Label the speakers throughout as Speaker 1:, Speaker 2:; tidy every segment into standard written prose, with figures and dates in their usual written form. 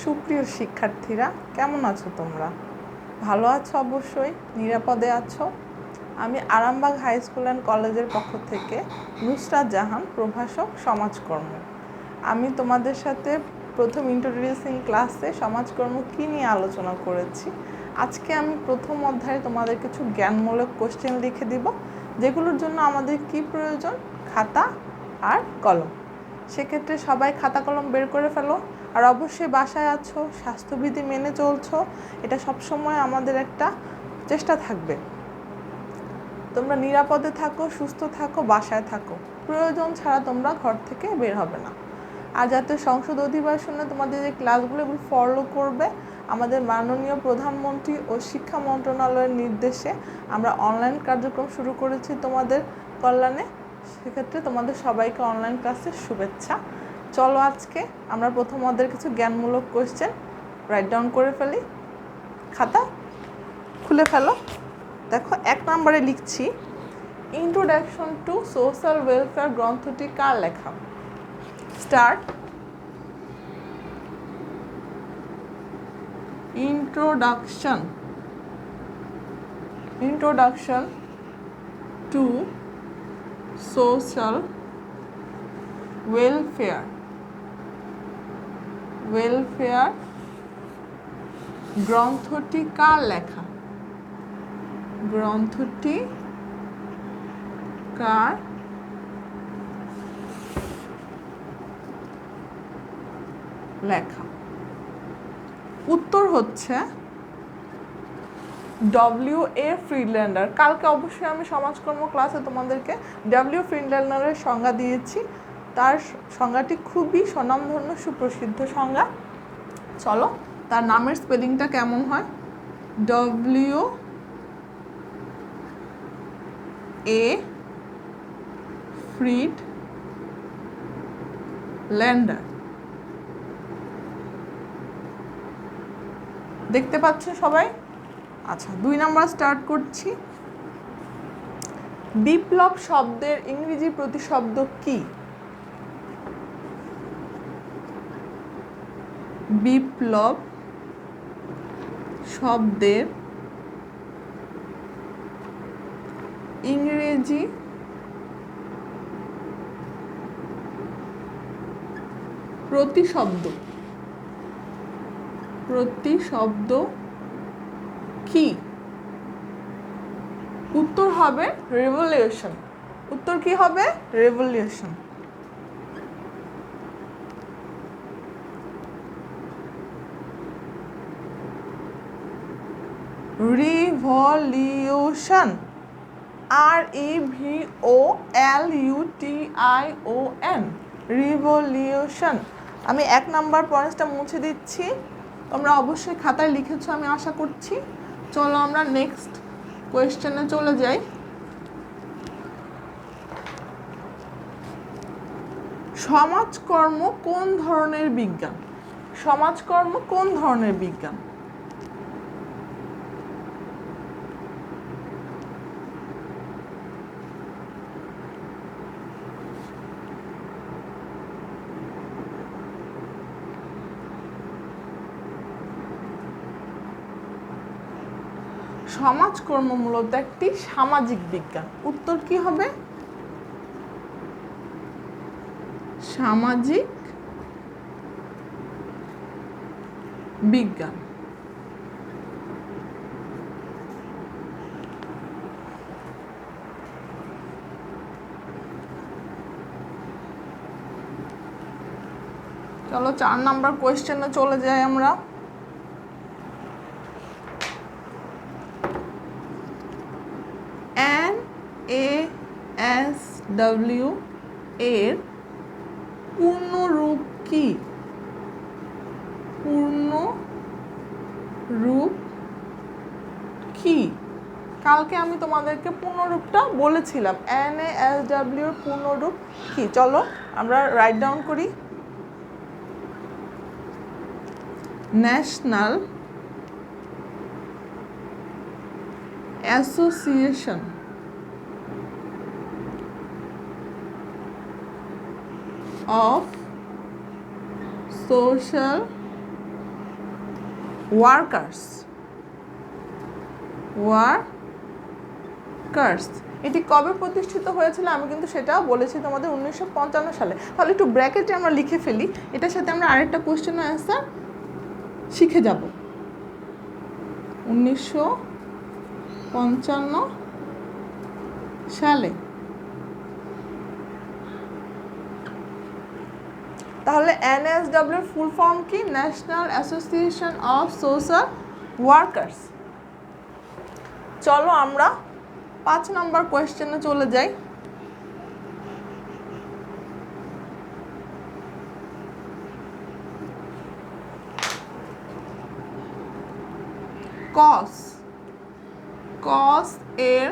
Speaker 1: সুপ্রিয় শিক্ষার্থীরা, কেমন আছো তোমরা? ভালো আছো? অবশ্যই নিরাপদে আছো। আমি আরামবাগ হাই স্কুল অ্যান্ড কলেজের পক্ষ থেকে নুসরাত জাহান, প্রভাষক সমাজকর্ম। আমি তোমাদের সাথে প্রথম ইন্ট্রোডিউসিং ক্লাসে সমাজকর্ম কী নিয়ে আলোচনা করেছি। আজকে আমি প্রথম অধ্যায়ে তোমাদের কিছু জ্ঞানমূলক কোশ্চেন লিখে দিব, যেগুলোর জন্য আমাদের কি প্রয়োজন? খাতা আর কলম। সেক্ষেত্রে সবাই খাতা কলম বের করে ফেলো। আর অবশ্যই বাসায় আছো, স্বাস্থ্যবিধি মেনে চলছো, এটা সবসময় আমাদের একটা চেষ্টা থাকবে। তোমরা নিরাপদে থাকো, সুস্থ থাকো, বাসায় থাকো। প্রয়োজন ছাড়া তোমরা ঘর থেকে বের হবে না। আর জাতীয় সংসদ অধিবেশনে তোমাদের যে ক্লাসগুলো এগুলো ফলো করবে। আমাদের মাননীয় প্রধানমন্ত্রী ও শিক্ষা মন্ত্রণালয়ের নির্দেশে আমরা অনলাইন কার্যক্রম শুরু করেছি তোমাদের কল্যাণে। সেক্ষেত্রে তোমাদের সবাইকে অনলাইন ক্লাসের শুভেচ্ছা। চলো আজকে আমরা প্রথম অধ্যায়ের কিছু জ্ঞানমূলক কোয়েশ্চেন রাইট ডাউন করে ফেলি। খাতা খুলে ফেলো। দেখো, 1 নম্বরে লিখছি, ইন্ট্রোডাকশন টু সোশ্যাল ওয়েলফেয়ার গ্রন্থটি কার লেখা? Start. Introduction to social welfare গ্রন্থটি কার লেখা? গ্রন্থটি কার লেখা? উত্তর হচ্ছে W.A. ফ্রিডল্যান্ডার। কালকে অবশ্যই আমি সমাজকর্ম ক্লাসে তোমাদেরকে W. ফ্রিডল্যান্ডারের সংজ্ঞা দিয়েছি। তার সংজ্ঞাটি খুবই স্বনামধন্য, সুপ্রসিদ্ধ সংজ্ঞা। চলো তার নামের স্পেলিংটা কেমন হয়? W.A. ফ্রিডল্যান্ডার। দেখতে পাচ্ছ সবাই? আচ্ছা, 2 নাম্বার স্টার্ট করছি। বিপ্লব শব্দের ইংরেজি প্রতিশব্দ কি? বিপ্লব শব্দের ইংরেজি প্রতিশব্দ কি? উত্তর হবে রেভলিউশন। উত্তর কি হবে? রেভলিউশন। Revolution, REVOLUTION, revolution. আমি 1 নাম্বার পয়েন্টসটা মুছে দিচ্ছি। তোমরা অবশ্যই খাতায় লিখেছো আমি আশা করছি। চলো আমরা নেক্সট কোয়েশ্চেনে চলে যাই। সমাজকর্ম কোন ধরনের বিজ্ঞান? সমাজকর্ম কোন ধরনের বিজ্ঞান? সমাজকর্ম মূলত একটি সামাজিক বিজ্ঞান। উত্তর কি হবে? সামাজিক বিজ্ঞান। চলো 4 নাম্বার কোয়েশ্চেনে চলে যাই আমরা। NASW এর পূর্ণরূপ কি? পূর্ণরূপ কি? কালকে আমি তোমাদেরকে পূর্ণরূপটা বলেছিলাম। NASW এর পূর্ণরূপ কি? চলো আমরা রাইট ডাউন করি। National association of social workers, workers এটি কবে প্রতিষ্ঠিত হয়েছিল আমি কিন্তু সেটাও বলেছি তোমাদের 1955 সালে। তাহলে একটু ব্র্যাকেটে আমরা লিখে ফেলি, এটার সাথে আমরা আরেকটা কোশ্চেনের অ্যান্সার শিখে যাব। 1955 সালে। তাহলে NSW ফুল ফর্ম কি? National association of Social workers. চলো আমরা 5 নম্বর কোয়েশ্চেনে চলে যাই। কস এর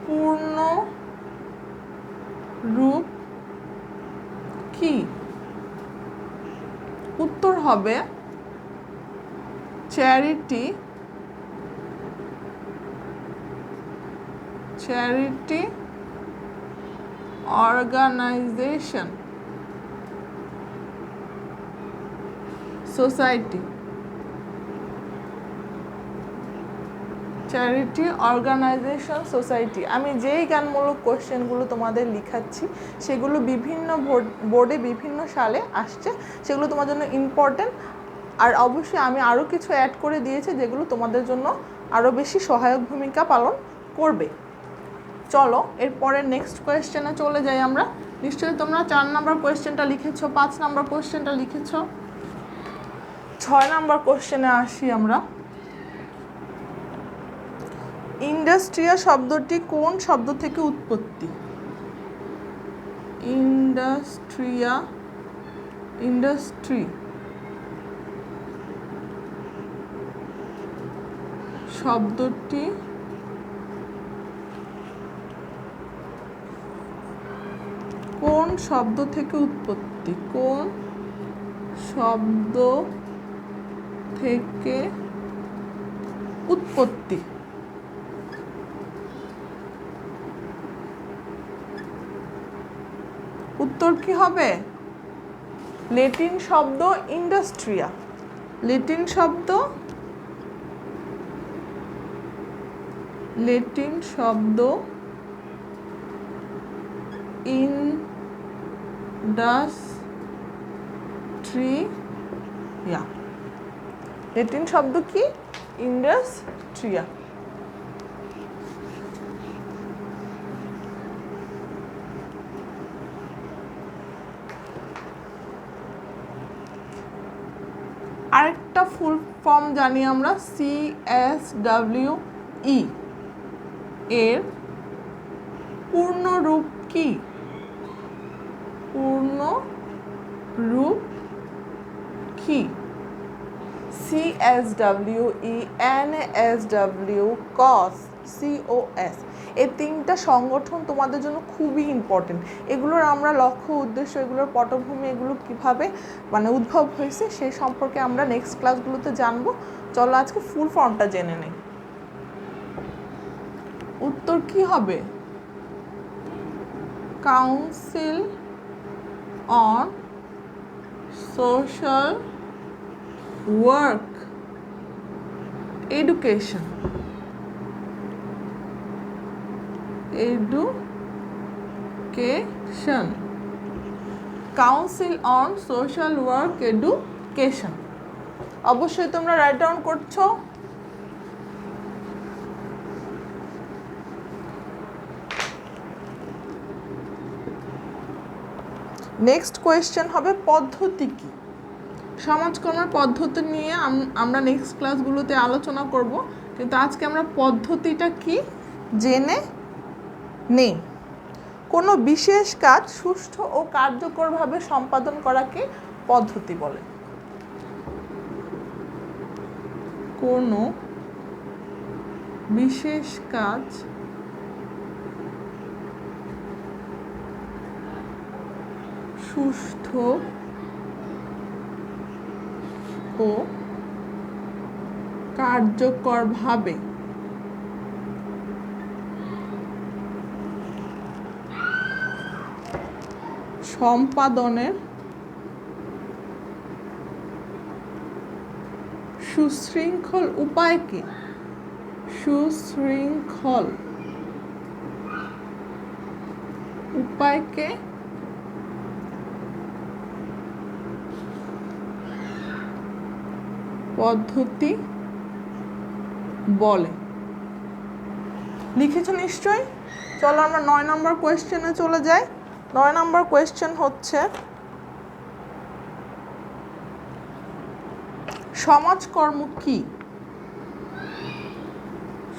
Speaker 1: পূর্ণ রূপ কি? উত্তর হবে charity organisation society. Charity organisation society. আমি যেই জ্ঞানমূলক কোশ্চেনগুলো তোমাদের লিখাচ্ছি সেগুলো বিভিন্ন বোর্ডে বিভিন্ন সালে আসছে, সেগুলো তোমার জন্য ইম্পর্টেন্ট। আর অবশ্যই আমি আরও কিছু অ্যাড করে দিয়েছি যেগুলো তোমাদের জন্য আরও বেশি সহায়ক ভূমিকা পালন করবে। চলো এরপরে নেক্সট কোয়েশ্চেনে চলে যাই আমরা। নিশ্চয়ই তোমরা 4 নম্বর কোয়েশ্চেনটা লিখেছো, 5 নম্বর কোয়েশ্চেনটা লিখেছো। 6 নম্বর কোয়েশ্চেনে আসি আমরা। ইন্ডাস্ট্রিয়া শব্দটি কোন শব্দ থেকে উৎপত্তি? ইন্ডাস্ট্রি শব্দটি কোন শব্দ থেকে উৎপত্তি? কোন শব্দ থেকে উৎপত্তি? উত্তর কি হবে? ল্যাটিন শব্দ ইন্ডাস্ট্রিয়া। ল্যাটিন শব্দ ইন্ডাস্ট্রিয়া। ল্যাটিন শব্দ কি? ইন্ডাস্ট্রিয়া। আরেকটা ফুল ফর্ম জানি আমরা, CSWE এর পূর্ণ রূপ কি? পূর্ণ রূপ কি? CSWE, NSW, COS, COS এই 3টা সংগঠন তোমাদের জন্য খুবই ইম্পর্টেন্ট। এগুলোর আমরা লক্ষ্য উদ্দেশ্য, এগুলোর পটভূমি, এগুলো কিভাবে উদ্ভব হয়েছে সেই সম্পর্কে আমরা নেক্সট ক্লাসগুলোতে জানবো। চলো আজকে ফুল ফর্মটা জেনে নেই। উত্তর কি হবে? Council on social work education. Council on social work education. অবশ্যই তোমরা রাইট ডাউন করছো। নেক্সট কোয়েশ্চেন হবে পদ্ধতি কি? সমাজকর্মের পদ্ধতি নিয়ে আমরা নেক্সট ক্লাসগুলোতে আলোচনা করব, কিন্তু আজকে আমরা পদ্ধতিটা কি জেনে নেই। কোনো বিশেষ কাজ সুষ্ঠু ও কার্যকরভাবে সম্পাদন করাকে পদ্ধতি বলে। কোনো বিশেষ কাজ সুষ্ঠু ও কার্যকরভাবে সম্পাদনের সুশৃঙ্খল উপায়কে পদ্ধতি বলে। লিখেছো নিশ্চয়ই। চলো আমরা 9 নম্বর কোয়েশ্চেনে চলে যাই। 9 নম্বর কোয়েশ্চেন হচ্ছে সমাজকর্ম কি?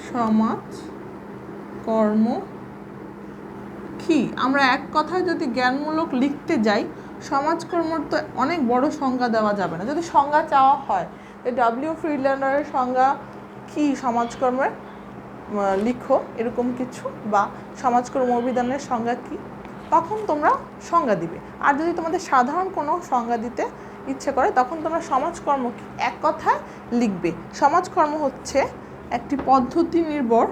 Speaker 1: সমাজকর্ম কি? আমরা এক কথায় যদি জ্ঞানমূলক লিখতে যাই, সমাজকর্মর তো অনেক বড় সংজ্ঞা দেওয়া যাবে না। যদি সংজ্ঞা চাওয়া হয় যে ডব্লিউ ফ্রিল্যান্ডারের সংজ্ঞা কি সমাজকর্মের লিখো, এরকম কিছু, বা সমাজকর্ম অভিধানের সংজ্ঞা কি, তখন তোমরা সংজ্ঞা দিবে। আর যদি তোমাদের সাধারণ কোনো সংজ্ঞা দিতে ইচ্ছে করে, তখন তোমরা সমাজকর্ম কি এক কথায় লিখবে। সমাজকর্ম হচ্ছে একটি পদ্ধতি নির্ভর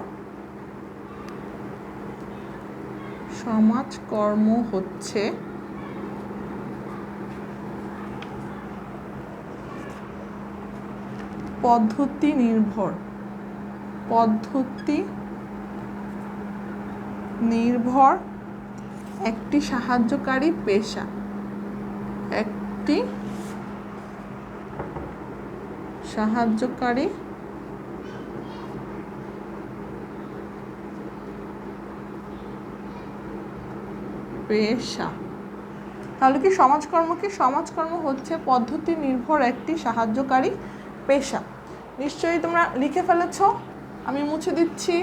Speaker 1: একটি সাহায্যকারী পেশা। তাহলে কি সমাজকর্ম কি? সমাজকর্ম হচ্ছে পদ্ধতি নির্ভর একটি সাহায্যকারী পেশা। নিশ্চয়ই তোমরা লিখে ফেলেছো, আমি মুছে দিচ্ছি।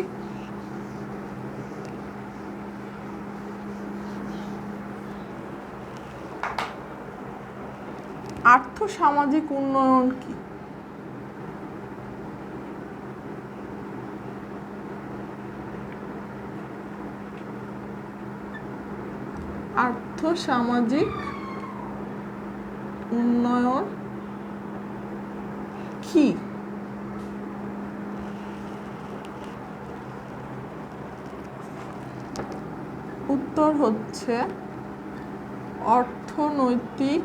Speaker 1: আর্থসামাজিক উন্নয়ন কি? আর্থসামাজিক উন্নয়ন কি? উত্তর হচ্ছে অর্থনৈতিক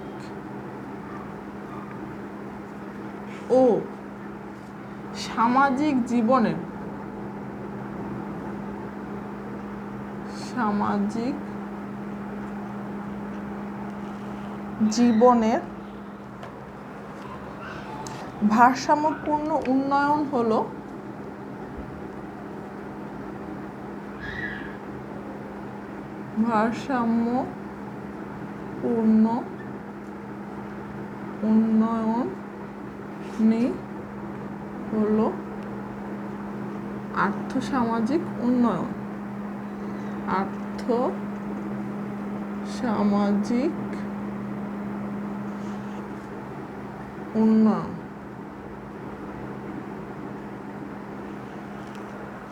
Speaker 1: ও সামাজিক জীবনের ভারসাম্যপূর্ণ উন্নয়ন হলো আর্থসামাজিক উন্নয়ন।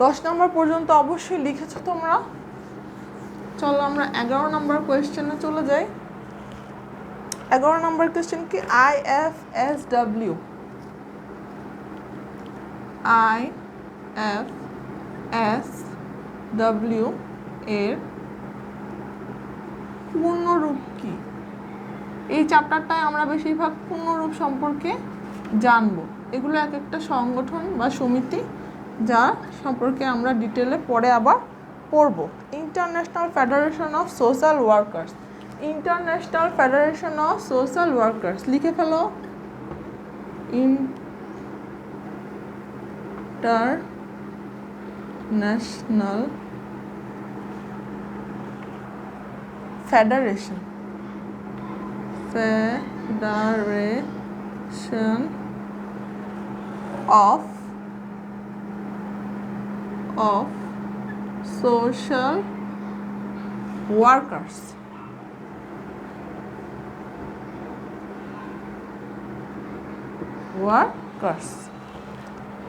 Speaker 1: দশ নম্বর পর্যন্ত অবশ্যই লিখেছো তোমরা। চলো আমরা 11 নম্বর কোয়েশ্চেনে চলে যাই। 11 নম্বর কোয়েশ্চেন কি? IFSW এর পূর্ণরূপ কি? এই চ্যাপ্টারটায় আমরা বেশিরভাগ পূর্ণরূপ সম্পর্কে জানবো। এগুলো এক একটা সংগঠন বা সমিতি, যা সম্পর্কে আমরা ডিটেলে পরে আবার পড়ব। International Federation of Social Workers. লিখে ফেলো। International Federation of social workers।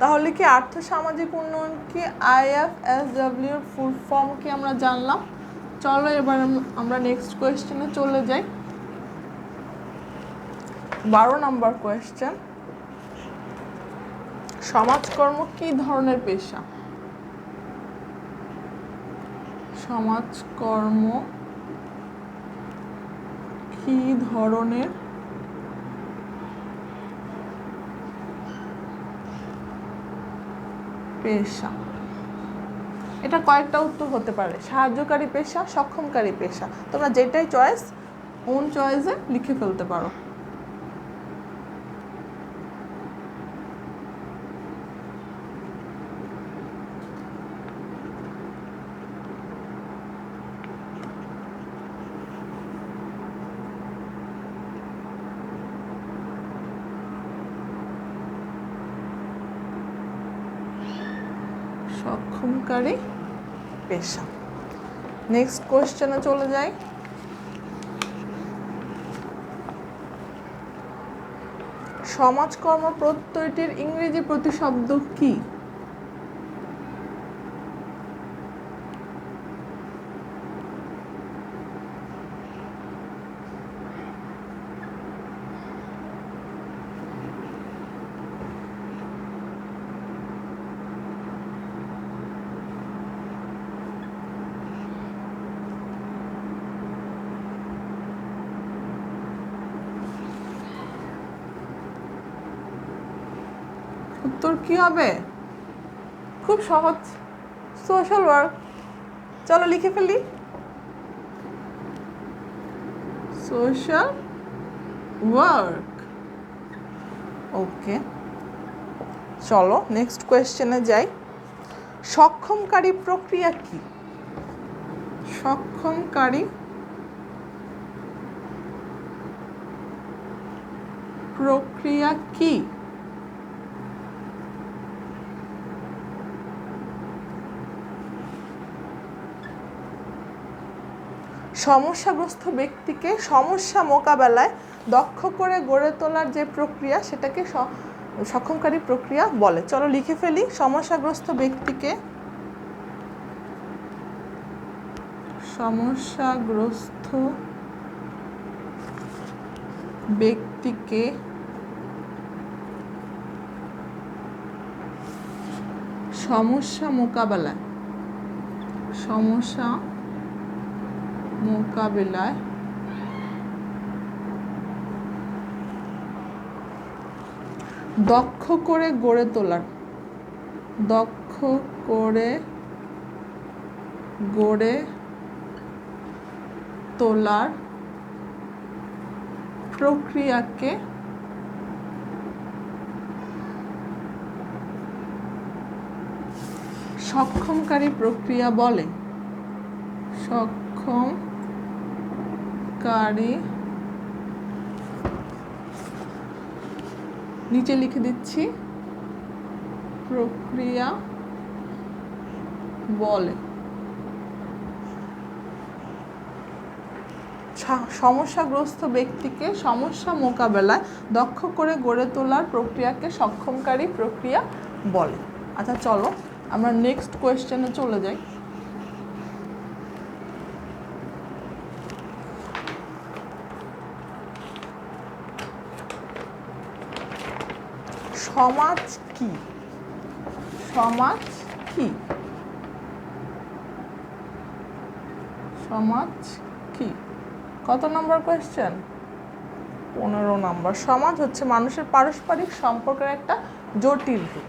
Speaker 1: তাহলে কি আর্থসামাজিক উন্নয়ন কি? IFSW এর ফুল ফর্ম কি আমরা জানলাম। চলো এবার আমরা নেক্সট কোয়েশ্চেনে চলে যাই। 12 নম্বর কোয়েশ্চেন, সমাজকর্ম কি ধরনের পেশা? সমাজকর্ম কি ধরনের পেশা। এটা কয়েকটা উত্তর হতে পারে, সাহায্যকারী পেশা, সক্ষমকারী পেশা। তোমরা যেটাই চয়েস, ওন চয়েসে লিখে ফেলতে পারো। সক্ষমকারী পেশা। নেক্সট কোয়েশ্চেনে চলে যাই। সমাজকর্ম প্রত্যয়টির ইংরেজি প্রতিশব্দ কি? উত্তর কি হবে? খুব সহজ, সোশ্যাল ওয়ার্ক। চলো লিখে ফেলি, সোশ্যাল ওয়ার্ক। ওকে, চলো নেক্সট কোয়েশ্চেনে যাই। সক্ষমকারী প্রক্রিয়া কি? সক্ষমকারী প্রক্রিয়া কি? সমস্যাগ্রস্ত ব্যক্তিকে সমস্যা মোকাবেলায় দক্ষ করে গড়ে তোলার যে প্রক্রিয়া, সেটাকে সক্ষমকারী প্রক্রিয়া বলে। চলো লিখে ফেলি, সমস্যাগ্রস্ত ব্যক্তিকে সমস্যা মোকাবেলায় দক্ষ করে গড়ে তোলার প্রক্রিয়াকে সক্ষমকারী প্রক্রিয়া বলে। সক্ষমকারী, নিচে লিখে দিচ্ছি, প্রক্রিয়া বলে। সমস্যাগ্রস্ত ব্যক্তিকে সমস্যা মোকাবেলায় দক্ষ করে গড়ে তোলার প্রক্রিয়াকে সক্ষমকারী প্রক্রিয়া বলে। আচ্ছা চলো আমরা নেক্সট কোয়েশ্চেনে চলে যাই। সমাজ কি? সমাজ কি? সমাজ কি? কত নম্বর কোয়েশ্চেন? 15 নম্বর। সমাজ হচ্ছে মানুষের পারস্পরিক সম্পর্কের একটা জটিল রূপ।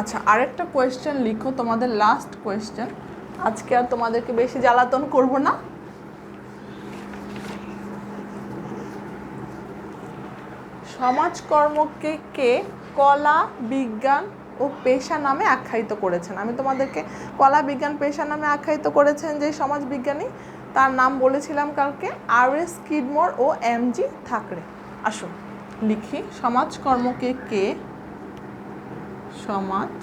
Speaker 1: আচ্ছা আরেকটা কোয়েশ্চেন লিখো, তোমাদের লাস্ট কোয়েশ্চেন। আজকে আর তোমাদেরকে বেশি জ্বালাতন করব না। সমাজকর্মকে কে কলা, বিজ্ঞান ও পেশা নামে আখ্যায়িত করেছেন? আমি তোমাদেরকে কলা, বিজ্ঞান, পেশা নামে আখ্যায়িত করেছেন যে সমাজবিজ্ঞানী, তার নাম বলেছিলাম কালকে, আর.এস. স্কিডমোর ও এম.জি. থাকরে। আসো লিখি, সমাজকর্মকে কে সমাজ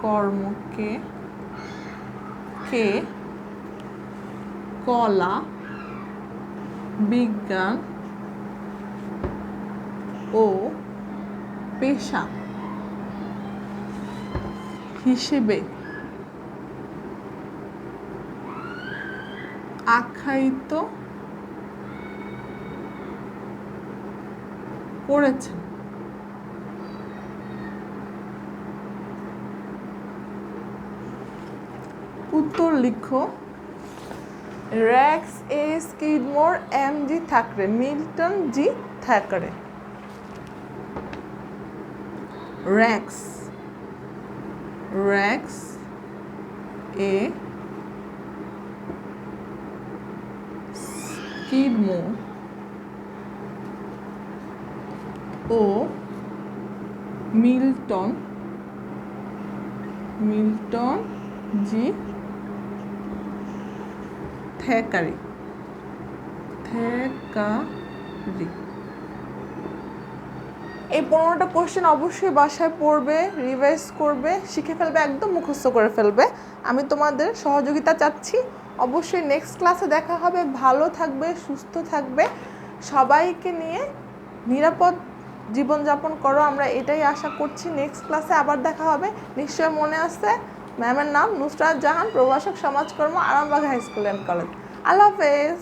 Speaker 1: কর্মকে কলা বিজ্ঞান ও পেশা হিসেবে আখ্যায়িত করেছেন। উত্তর লিখো। রেক্স এ স্কিডমোর এম জি থ্যাকরে, মিল্টন জি থ্যাকরে। রেক্স এ স্কিডমোর ও মিল্টন জি থ্যাকারে। এই 15টা কোশ্চেন অবশ্যই বাসায় পড়বে, রিভাইজ করবে, শিখে ফেলবে, একদম মুখস্থ করে ফেলবে। আমি তোমাদের সহযোগিতা চাচ্ছি। অবশ্যই নেক্সট ক্লাসে দেখা হবে। ভালো থাকবে, সুস্থ থাকবে, সবাইকে নিয়ে নিরাপদ জীবনযাপন করো, আমরা এটাই আশা করছি। নেক্সট ক্লাসে আবার দেখা হবে। নিশ্চয় মনে আছে ম্যামের নাম নুসরাত জাহান, প্রভাষক সমাজকর্ম, Arambagh high school and college. আল্লাহ হাফেজ।